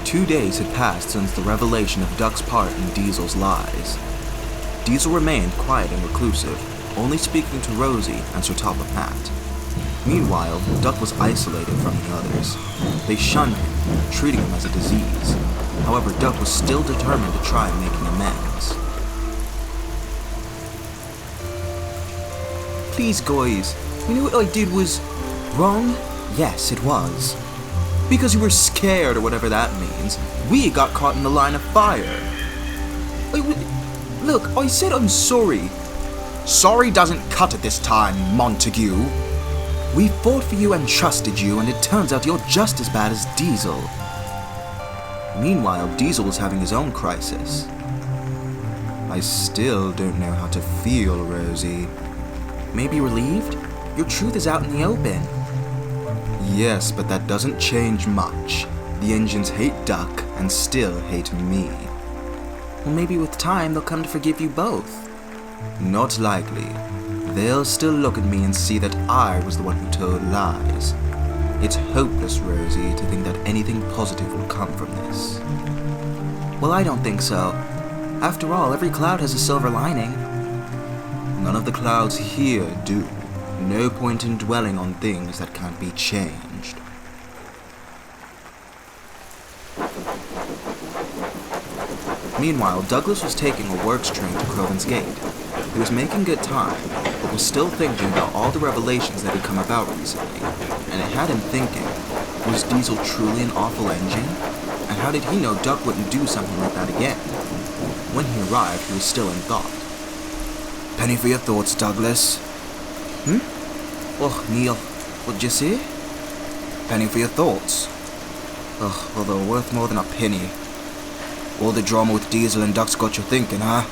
2 days had passed since the revelation of Duck's part in Diesel's lies. Diesel remained quiet and reclusive, only speaking to Rosie and Sir Top of Hat. Meanwhile, Duck was isolated from the others. They shunned him, treating him as a disease. However, Duck was still determined to try making amends. Please, guys, you know what I did was wrong? Yes, it was. Because you were scared or whatever that means, we got caught in the line of fire. Look, I said I'm sorry. Sorry doesn't cut it this time, Montague. We fought for you and trusted you, and it turns out you're just as bad as Diesel. Meanwhile, Diesel was having his own crisis. I still don't know how to feel, Rosie. Maybe relieved? Your truth is out in the open. Yes, but that doesn't change much. The engines hate Duck and still hate me. Well, maybe with time they'll come to forgive you both. Not likely. They'll still look at me and see that I was the one who told lies. It's hopeless, Rosie, to think that anything positive will come from this. Well, I don't think so. After all, every cloud has a silver lining. None of the clouds here do. No point in dwelling on things that can't be changed. Meanwhile, Douglas was taking a works train to Crovan's Gate. He was making good time, but was still thinking about all the revelations that had come about recently, and it had him thinking, was Diesel truly an awful engine? And how did he know Duck wouldn't do something like that again? When he arrived, he was still in thought. Penny for your thoughts, Douglas. Oh, Neil, what'd you say? Penny for your thoughts. Ugh, well, they're worth more than a penny. All the drama with Diesel and Duck's got you thinking, huh?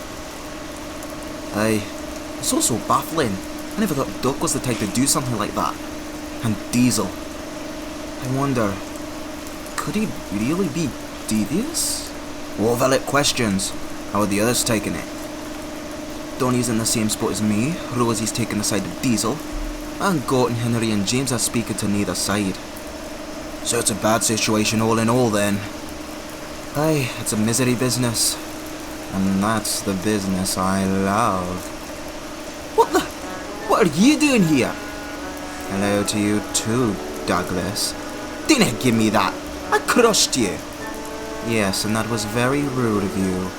Aye, it's all so baffling. I never thought Duck was the type to do something like that. And Diesel. I wonder, could he really be devious? All valid questions. How are the others taking it? Donnie's in the same spot as me. Rosie's taking the side of Diesel. And Gordon, Henry and James are speaking to neither side. So it's a bad situation all in all then. Aye, it's a misery business. And that's the business I love. What are you doing here? Hello to you too, Douglas. Didn't give me that. I crushed you. Yes, and that was very rude of you.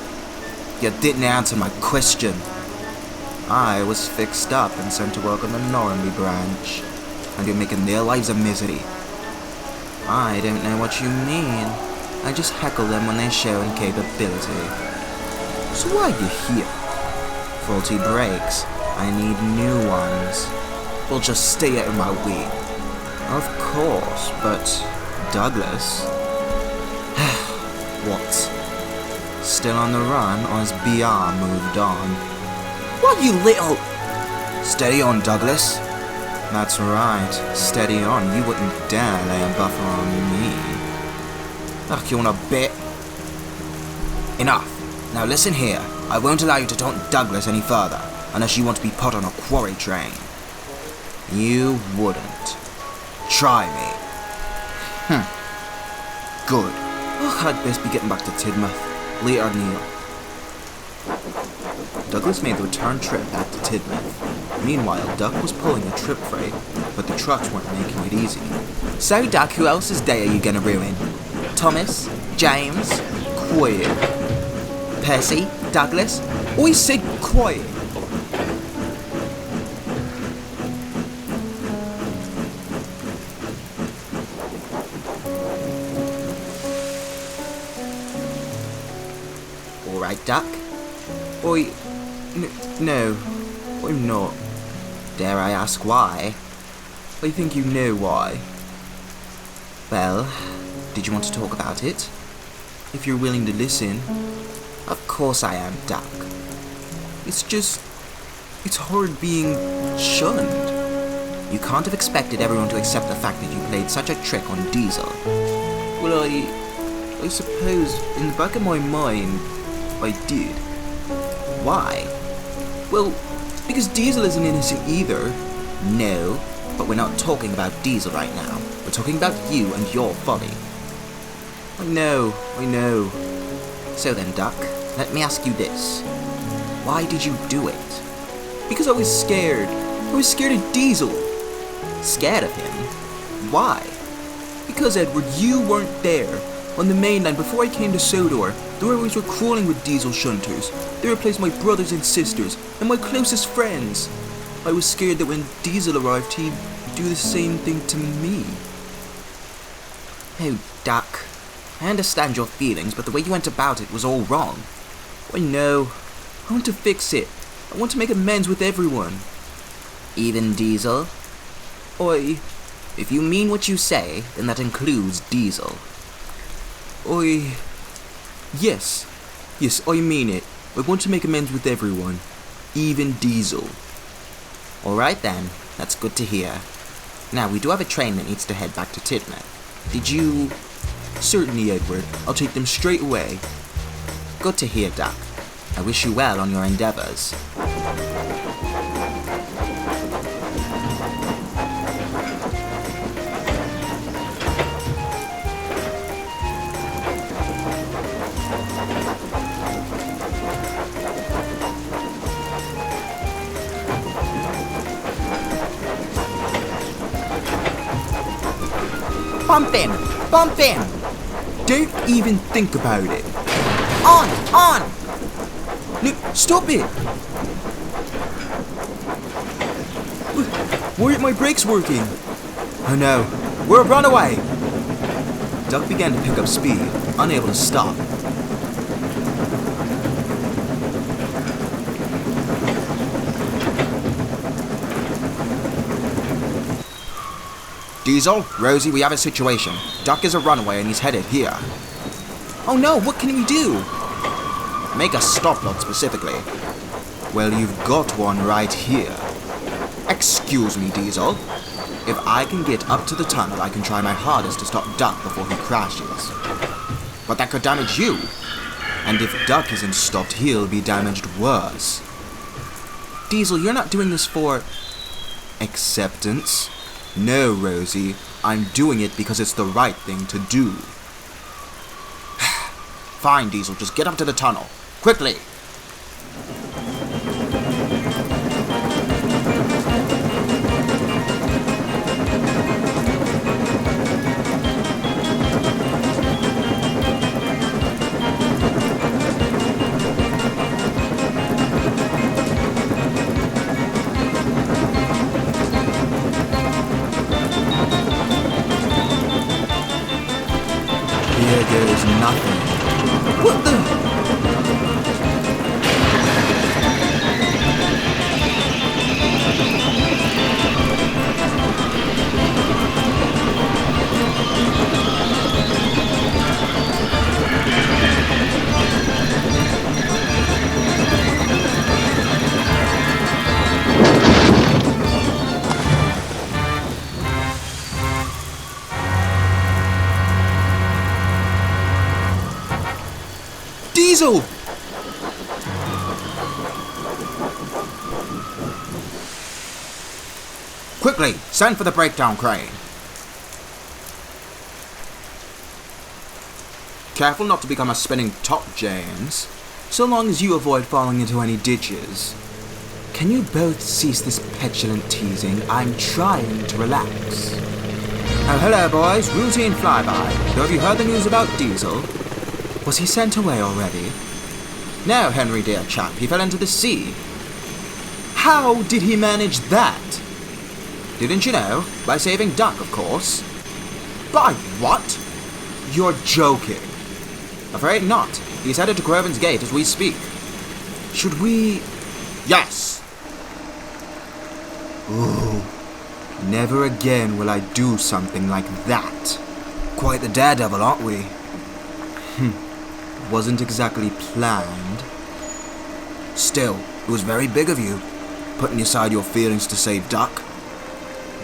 You didn't answer my question. I was fixed up and sent to work on the Normandy branch. And you're making their lives a misery. I don't know what you mean. I just heckle them when they show incapability. So why are you here? Faulty brakes. I need new ones. Well, just stay out of my way. Of course, but Douglas? What? Still on the run, or has BR moved on? What, you little... Steady on, Douglas. That's right. Steady on. You wouldn't dare lay a buffer on me. Ugh, you want a bit? Enough. Now listen here. I won't allow you to taunt Douglas any further, unless you want to be put on a quarry train. You wouldn't. Try me. Good. Ugh, I'd best be getting back to Tidmouth. Later, Neil. Douglas made the return trip back to Tidmouth. Meanwhile, Duck was pulling a trip freight, but the trucks weren't making it easy. So, Duck, who else's day are you gonna ruin? Thomas? James? Quiet. Percy? Douglas? I said quiet. Alright, Duck. No, I'm not. Dare I ask why? I think you know why. Well, did you want to talk about it? If you're willing to listen. Of course I am, Duck. It's hard being shunned. You can't have expected everyone to accept the fact that you played such a trick on Diesel. Well, I suppose, in the back of my mind, I did. Why? Well, because Diesel isn't innocent either. No, but we're not talking about Diesel right now. We're talking about you and your folly. I know. So then, Duck, let me ask you this. Why did you do it? Because I was scared. I was scared of Diesel. Scared of him? Why? Because, Edward, you weren't there. On the mainland, before I came to Sodor, the railways were crawling with Diesel shunters. They replaced my brothers and sisters, and my closest friends. I was scared that when Diesel arrived, he'd do the same thing to me. Oh, Duck. I understand your feelings, but the way you went about it was all wrong. I know. I want to fix it. I want to make amends with everyone. Even Diesel? Oi. If you mean what you say, then that includes Diesel. Oi. Yes, I mean it. I want to make amends with everyone. Even Diesel. Alright then, that's good to hear. Now, we do have a train that needs to head back to Tidmouth. Did you... Certainly, Edward. I'll take them straight away. Good to hear, Duck. I wish you well on your endeavours. Bump him! Bump him! Don't even think about it. On! No, stop it! Why aren't my brakes working? Oh no, we're a runaway! Duck began to pick up speed, unable to stop. Diesel, Rosie, we have a situation. Duck is a runaway and he's headed here. Oh no, what can we do? Make a stop log specifically. Well, you've got one right here. Excuse me, Diesel. If I can get up to the tunnel, I can try my hardest to stop Duck before he crashes. But that could damage you. And if Duck isn't stopped, he'll be damaged worse. Diesel, you're not doing this for... acceptance? No, Rosie, I'm doing it because it's the right thing to do. Fine, Diesel, just get up to the tunnel. Quickly! Here goes nothing. What the... Diesel! Quickly, send for the breakdown crane. Careful not to become a spinning top, James. So long as you avoid falling into any ditches. Can you both cease this petulant teasing? I'm trying to relax. Oh, hello, boys. Routine flyby. So have you heard the news about Diesel? Was he sent away already? No, Henry, dear chap. He fell into the sea. How did he manage that? Didn't you know? By saving Duck, of course. By what? You're joking. Afraid not. He's headed to Groven's Gate as we speak. Should we... Yes! Ooh. Never again will I do something like that. Quite the daredevil, aren't we? Wasn't exactly planned. Still, it was very big of you, putting aside your feelings to save Duck.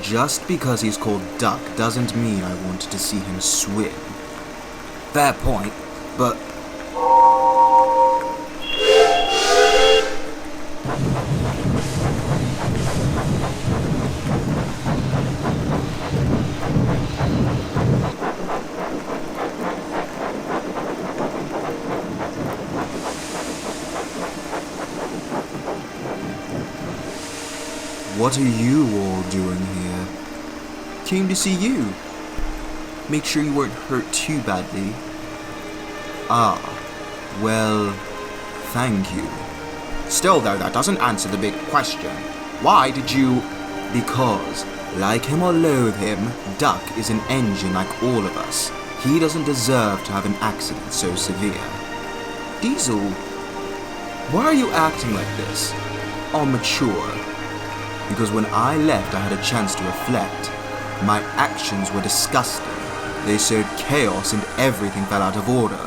Just because he's called Duck doesn't mean I wanted to see him swim. Fair point, but... What are you all doing here? Came to see you. Make sure you weren't hurt too badly. Ah, well, thank you. Still though, that doesn't answer the big question. Why did you... Because, like him or loathe him, Duck is an engine like all of us. He doesn't deserve to have an accident so severe. Diesel, why are you acting like this? Mature. Because when I left, I had a chance to reflect. My actions were disgusting. They sowed chaos and everything fell out of order.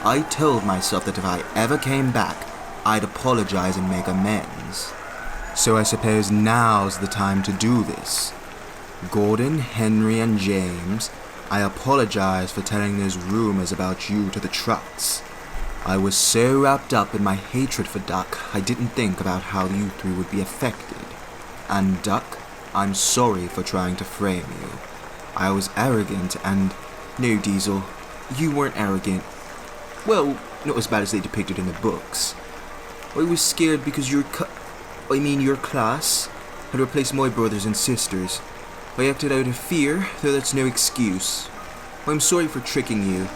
I told myself that if I ever came back, I'd apologize and make amends. So I suppose now's the time to do this. Gordon, Henry, and James, I apologize for telling those rumors about you to the trucks. I was so wrapped up in my hatred for Duck, I didn't think about how you three would be affected. And Duck, I'm sorry for trying to frame you. I was arrogant and... No, Diesel, you weren't arrogant. Well, not as bad as they depicted in the books. I was scared because your class had replaced my brothers and sisters. I acted out of fear, though that's no excuse. I'm sorry for tricking you,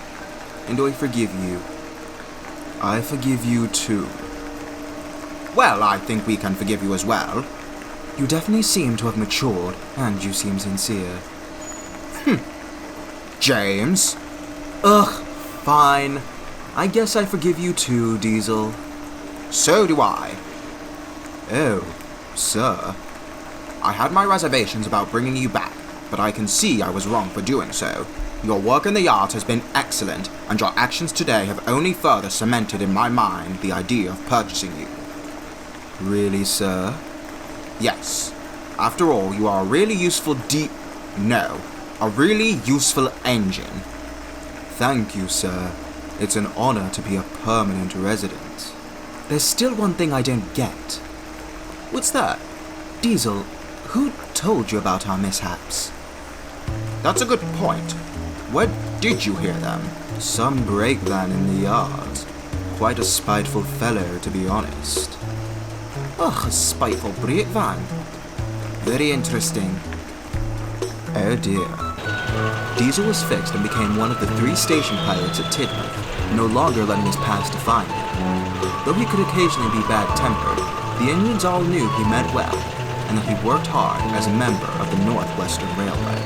and I forgive you. I forgive you too. Well, I think we can forgive you as well. You definitely seem to have matured, and you seem sincere. James? Ugh, fine. I guess I forgive you too, Diesel. So do I. Oh, sir. I had my reservations about bringing you back, but I can see I was wrong for doing so. Your work in the yard has been excellent, and your actions today have only further cemented in my mind the idea of purchasing you. Really, sir? Yes. After all, you are a really useful a really useful engine. Thank you, sir. It's an honor to be a permanent resident. There's still one thing I don't get. What's that? Diesel, who told you about our mishaps? That's a good point. Where did you hear them? Some brakeman in the yard. Quite a spiteful fellow, to be honest. Ugh, a spiteful brakeman. Very interesting. Oh dear. Diesel was fixed and became one of the 3 station pilots at Tidmouth, no longer letting his past define him. Though he could occasionally be bad-tempered, the Indians all knew he meant well, and that he worked hard as a member of the Northwestern Railway.